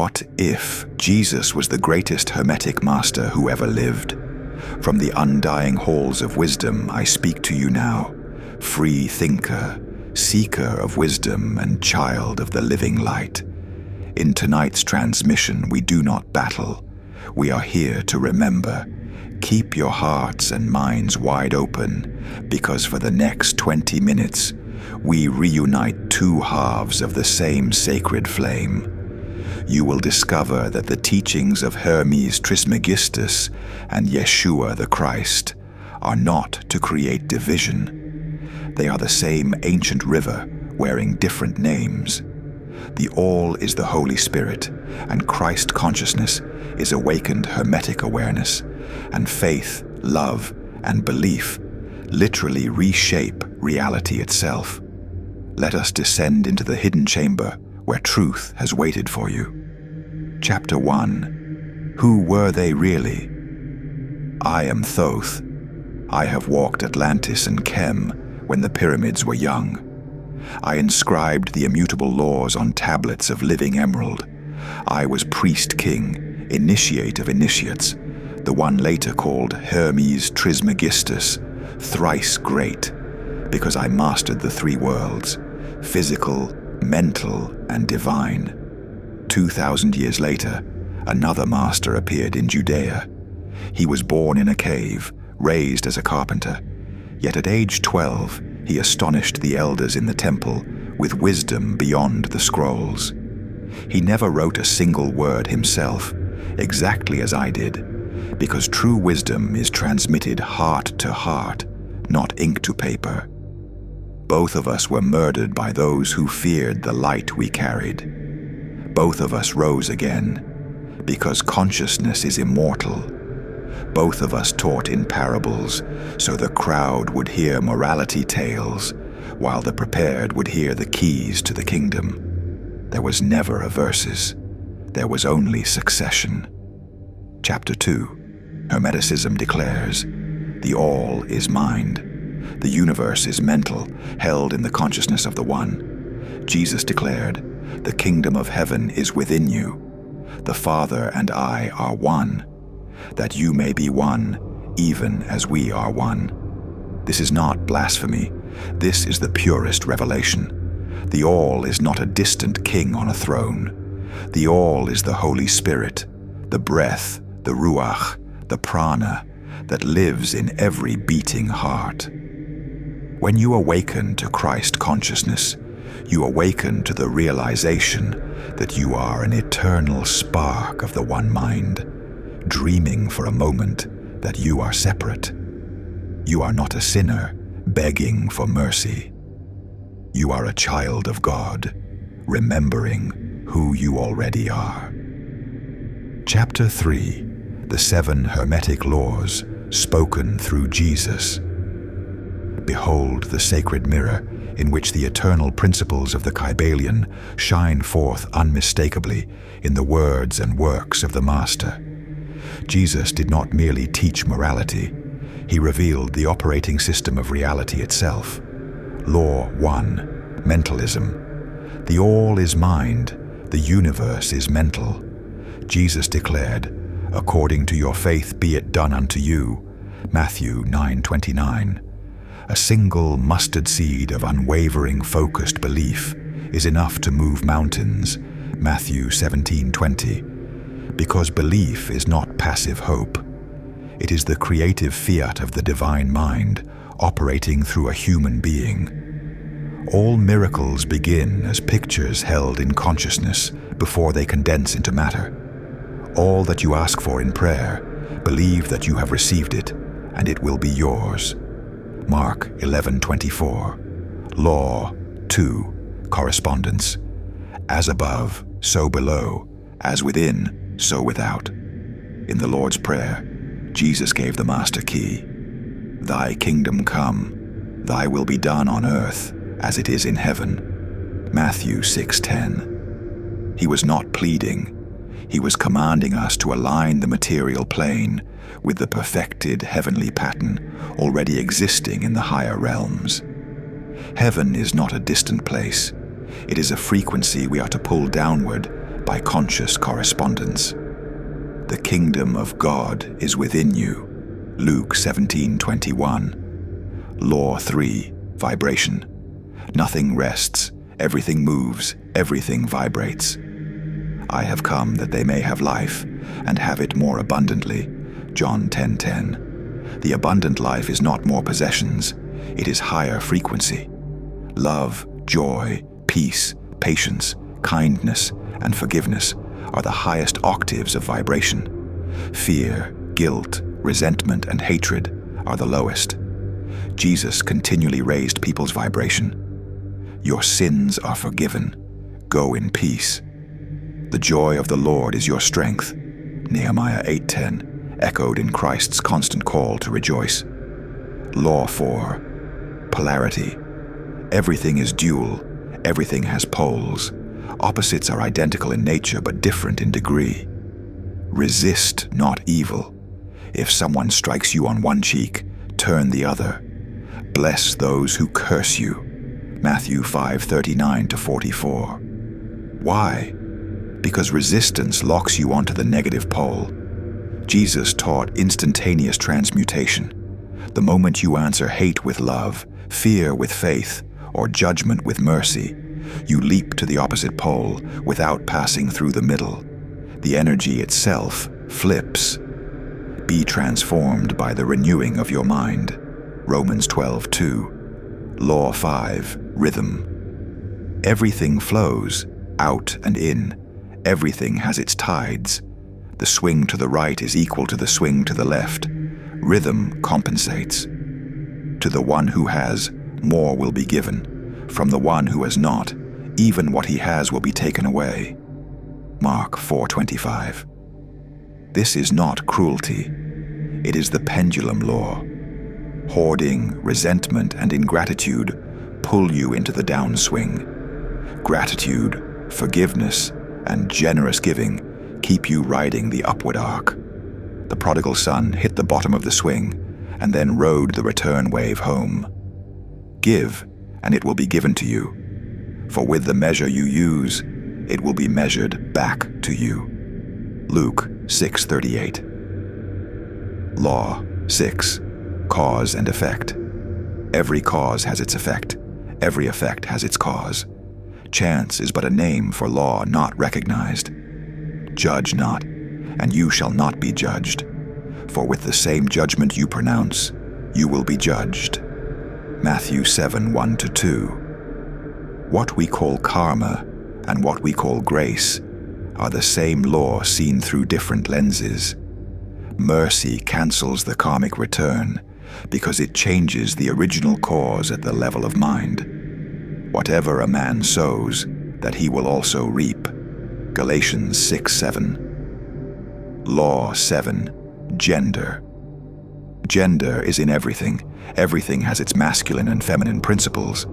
What if Jesus was the greatest Hermetic master who ever lived? From the undying halls of wisdom I speak to you now, free thinker, seeker of wisdom and child of the living light. In tonight's transmission we do not battle, we are here to remember. Keep your hearts and minds wide open, because for the next 20 minutes we reunite two halves of the same sacred flame. You will discover that the teachings of Hermes Trismegistus and Yeshua the Christ are not to create division. They are the same ancient river wearing different names. The All is the Holy Spirit, and Christ consciousness is awakened Hermetic awareness, and faith, love, and belief literally reshape reality itself. Let us descend into the hidden chamber where truth has waited for you. Chapter 1. Who were they really? I am Thoth. I have walked Atlantis and Chem when the pyramids were young. I inscribed the immutable laws on tablets of living emerald. I was priest-king, initiate of initiates, the one later called Hermes Trismegistus, thrice great, because I mastered the three worlds, physical, mental, and divine. 2,000 years later, another master appeared in Judea. He was born in a cave, raised as a carpenter, yet at age 12, he astonished the elders in the temple with wisdom beyond the scrolls. He never wrote a single word himself, exactly as I did, because true wisdom is transmitted heart to heart, not ink to paper. Both of us were murdered by those who feared the light we carried. Both of us rose again, because consciousness is immortal. Both of us taught in parables, so the crowd would hear morality tales, while the prepared would hear the keys to the kingdom. There was never a versus. There was only succession. Chapter 2. Hermeticism declares, the all is mind. The universe is mental, held in the consciousness of the One. Jesus declared, the kingdom of heaven is within you. The Father and I are one, that you may be one, even as we are one. This is not blasphemy. This is the purest revelation. The All is not a distant king on a throne. The All is the Holy Spirit, the breath, the Ruach, the Prana, that lives in every beating heart. When you awaken to Christ consciousness, you awaken to the realization that you are an eternal spark of the one mind, dreaming for a moment that you are separate. You are not a sinner begging for mercy. You are a child of God, remembering who you already are. Chapter 3. The 7 Hermetic Laws spoken through Jesus. Behold the sacred mirror in which the eternal principles of the Kybalion shine forth unmistakably in the words and works of the Master. Jesus did not merely teach morality, he revealed the operating system of reality itself. Law 1, Mentalism. The all is mind, the universe is mental. Jesus declared, according to your faith be it done unto you. Matthew 9:29. A single mustard seed of unwavering focused belief is enough to move mountains. Matthew 17:20. Because belief is not passive hope. It is the creative fiat of the divine mind operating through a human being. All miracles begin as pictures held in consciousness before they condense into matter. All that you ask for in prayer, believe that you have received it, and it will be yours. Mark 11:24. Law 2. Correspondence. As above, so below. As within, so without. In the Lord's Prayer, Jesus gave the master key. Thy kingdom come, thy will be done on earth as it is in heaven. Matthew 6:10. He was not pleading. He was commanding us to align the material plane with the perfected heavenly pattern already existing in the higher realms. Heaven is not a distant place. It is a frequency we are to pull downward by conscious correspondence. The kingdom of God is within you. Luke 17:21. Law 3, vibration. Nothing rests, everything moves, everything vibrates. I have come that they may have life, and have it more abundantly. John 10:10. The abundant life is not more possessions, it is higher frequency. Love, joy, peace, patience, kindness, and forgiveness are the highest octaves of vibration. Fear, guilt, resentment, and hatred are the lowest. Jesus continually raised people's vibration. Your sins are forgiven. Go in peace. The joy of the Lord is your strength. Nehemiah 8:10, echoed in Christ's constant call to rejoice. Law 4, polarity. Everything is dual. Everything has poles. Opposites are identical in nature but different in degree. Resist not evil. If someone strikes you on one cheek, turn the other. Bless those who curse you. Matthew 5:39-44. Why? Because resistance locks you onto the negative pole. Jesus taught instantaneous transmutation. The moment you answer hate with love, fear with faith, or judgment with mercy, you leap to the opposite pole without passing through the middle. The energy itself flips. Be transformed by the renewing of your mind. Romans 12:2. Law 5, rhythm. Everything flows, out and in. Everything has its tides. The swing to the right is equal to the swing to the left. Rhythm compensates. To the one who has, more will be given. From the one who has not, even what he has will be taken away. Mark 4:25. This is not cruelty. It is the pendulum law. Hoarding, resentment, and ingratitude pull you into the downswing. Gratitude, forgiveness, and generous giving keep you riding the upward arc. The prodigal son hit the bottom of the swing and then rode the return wave home. Give, and it will be given to you. For with the measure you use, it will be measured back to you. Luke 6:38. Law 6. Cause and effect. Every cause has its effect. Every effect has its cause. Chance is but a name for law not recognized. Judge not, and you shall not be judged. For with the same judgment you pronounce, you will be judged. Matthew 7:1-2. What we call karma and what we call grace are the same law seen through different lenses. Mercy cancels the karmic return because it changes the original cause at the level of mind. Whatever a man sows, that he will also reap. Galatians 6:7. Law 7. Gender. Gender is in everything. Everything has its masculine and feminine principles.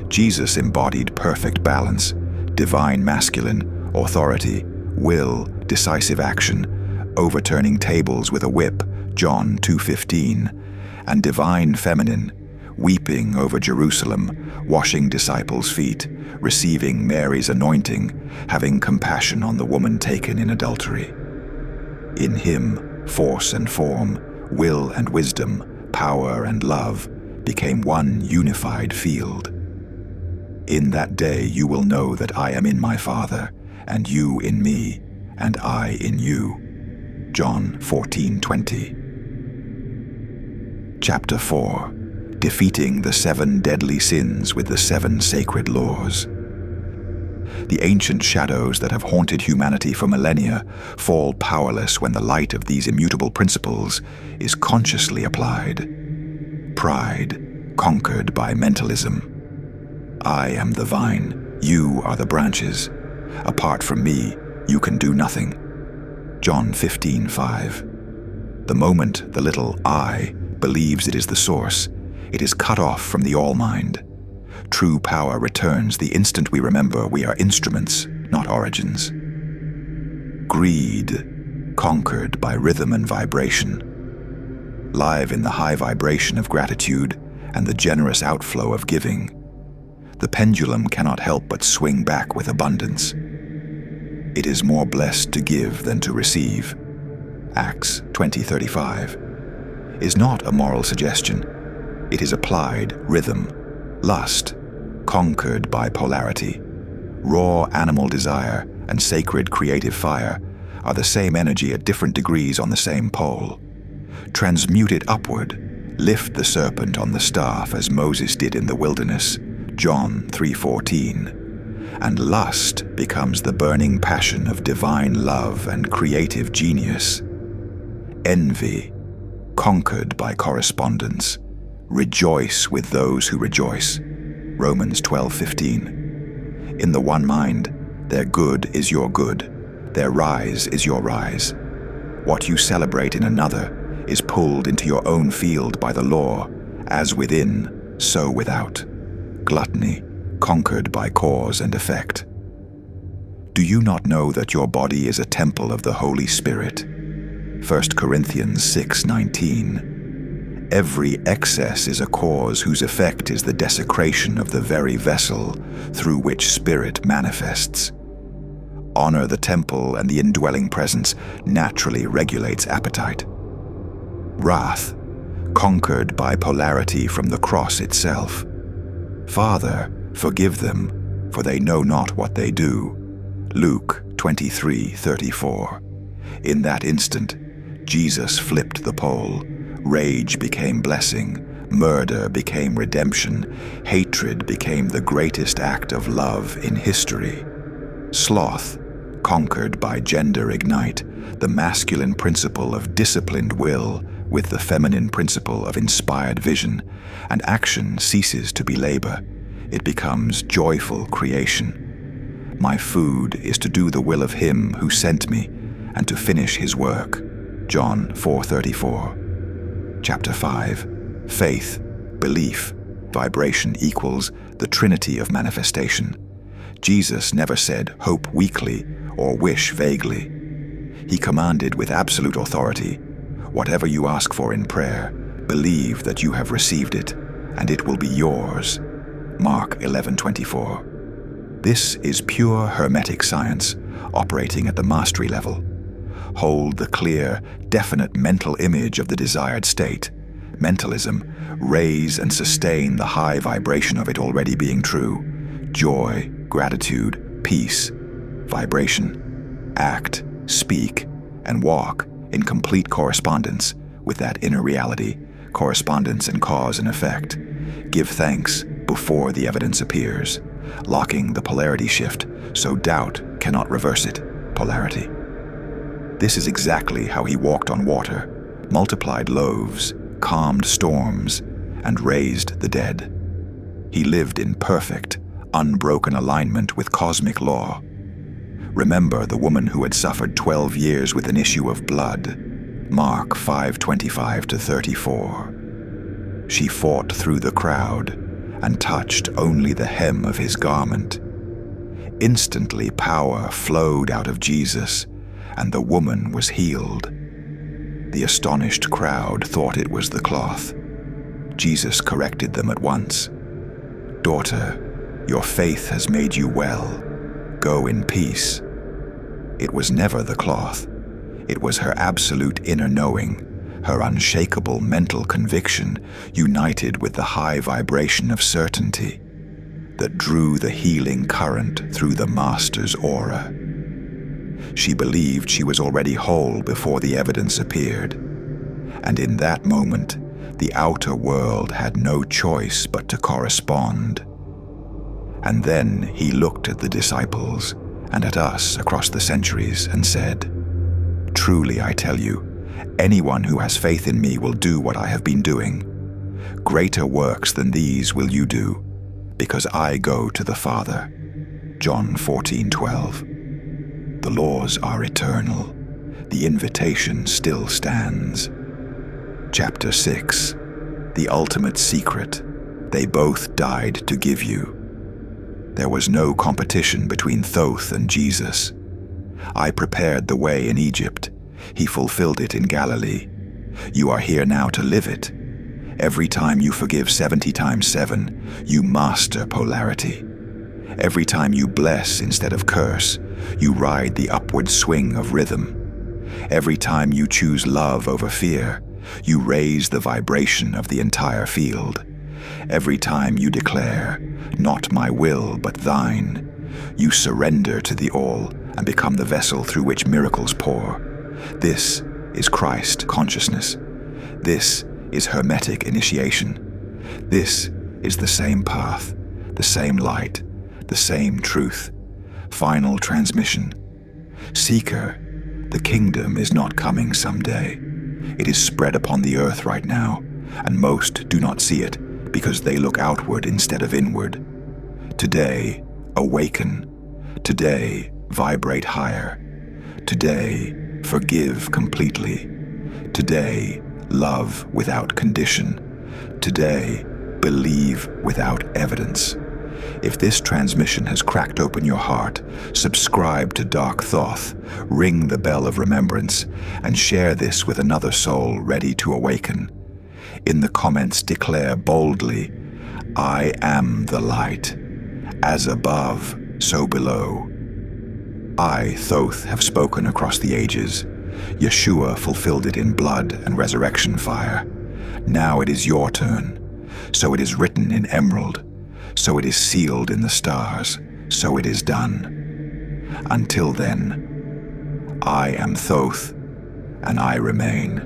Jesus embodied perfect balance, divine masculine, authority, will, decisive action, overturning tables with a whip, John 2:15, and divine feminine, weeping over Jerusalem, washing disciples' feet, receiving Mary's anointing, having compassion on the woman taken in adultery. In him, force and form, will and wisdom, power and love became one unified field. In that day you will know that I am in my Father, and you in me, and I in you. John 14:20. Chapter 4. Defeating the 7 deadly sins with the 7 sacred laws. The ancient shadows that have haunted humanity for millennia fall powerless when the light of these immutable principles is consciously applied. Pride, conquered by mentalism. I am the vine, you are the branches. Apart from me, you can do nothing. John 15:5. The moment the little I believes it is the source, it is cut off from the all-mind. True power returns the instant we remember we are instruments, not origins. Greed, conquered by rhythm and vibration. Live in the high vibration of gratitude and the generous outflow of giving. The pendulum cannot help but swing back with abundance. It is more blessed to give than to receive. Acts 20:35 is not a moral suggestion. It is applied rhythm. Lust, conquered by polarity. Raw animal desire and sacred creative fire are the same energy at different degrees on the same pole. Transmute it upward. Lift the serpent on the staff as Moses did in the wilderness, John 3:14. And lust becomes the burning passion of divine love and creative genius. Envy, conquered by correspondence. Rejoice with those who rejoice. Romans 12:15. In the one mind, their good is your good, their rise is your rise. What you celebrate in another is pulled into your own field by the law, as within, so without. Gluttony, conquered by cause and effect. Do you not know that your body is a temple of the Holy Spirit? 1 Corinthians 6:19. Every excess is a cause whose effect is the desecration of the very vessel through which spirit manifests. Honor the temple, and the indwelling presence naturally regulates appetite. Wrath, conquered by polarity from the cross itself. Father, forgive them, for they know not what they do. Luke 23:34. In that instant, Jesus flipped the pole. Rage became blessing, murder became redemption, hatred became the greatest act of love in history. Sloth, conquered by gender ignite, the masculine principle of disciplined will with the feminine principle of inspired vision, and action ceases to be labor. It becomes joyful creation. My food is to do the will of him who sent me and to finish his work. John 4:34. Chapter 5. Faith, belief, vibration equals the trinity of manifestation. Jesus never said, hope weakly or wish vaguely. He commanded with absolute authority, whatever you ask for in prayer, believe that you have received it, and it will be yours. Mark 11:24. This is pure Hermetic science, operating at the mastery level. Hold the clear, definite mental image of the desired state. Mentalism, raise and sustain the high vibration of it already being true. Joy, gratitude, peace, vibration. Act, speak, and walk in complete correspondence with that inner reality, correspondence in cause and effect. Give thanks before the evidence appears, locking the polarity shift so doubt cannot reverse it. Polarity. This is exactly how he walked on water, multiplied loaves, calmed storms, and raised the dead. He lived in perfect, unbroken alignment with cosmic law. Remember the woman who had suffered 12 years with an issue of blood. Mark 5:25-34. She fought through the crowd and touched only the hem of his garment. Instantly power flowed out of Jesus, and the woman was healed. The astonished crowd thought it was the cloth. Jesus corrected them at once. Daughter, your faith has made you well. Go in peace. It was never the cloth. It was her absolute inner knowing, her unshakable mental conviction united with the high vibration of certainty that drew the healing current through the Master's aura. She believed she was already whole before the evidence appeared, and in that moment, the outer world had no choice but to correspond. And then he looked at the disciples and at us across the centuries and said, "Truly I tell you, anyone who has faith in me will do what I have been doing. Greater works than these will you do, because I go to the Father." John 14:12. The laws are eternal. The invitation still stands. Chapter 6. The ultimate secret. They both died to give you. There was no competition between Thoth and Jesus. I prepared the way in Egypt. He fulfilled it in Galilee. You are here now to live it. Every time you forgive 70 times 7, you master polarity. Every time you bless instead of curse, you ride the upward swing of rhythm. Every time you choose love over fear, you raise the vibration of the entire field. Every time you declare, "Not my will, but thine," you surrender to the all and become the vessel through which miracles pour. This is Christ consciousness. This is Hermetic initiation. This is the same path, the same light, the same truth. Final transmission. Seeker, the kingdom is not coming someday. It is spread upon the earth right now, and most do not see it because they look outward instead of inward. Today, awaken. Today, vibrate higher. Today, forgive completely. Today, love without condition. Today, believe without evidence. If this transmission has cracked open your heart, subscribe to Dark Thoth, ring the bell of remembrance, and share this with another soul ready to awaken. In the comments, declare boldly, "I am the light. As above, so below." I, Thoth, have spoken across the ages. Yeshua fulfilled it in blood and resurrection fire. Now it is your turn. So it is written in emerald. So it is sealed in the stars. So it is done. Until then, I am Thoth, and I remain.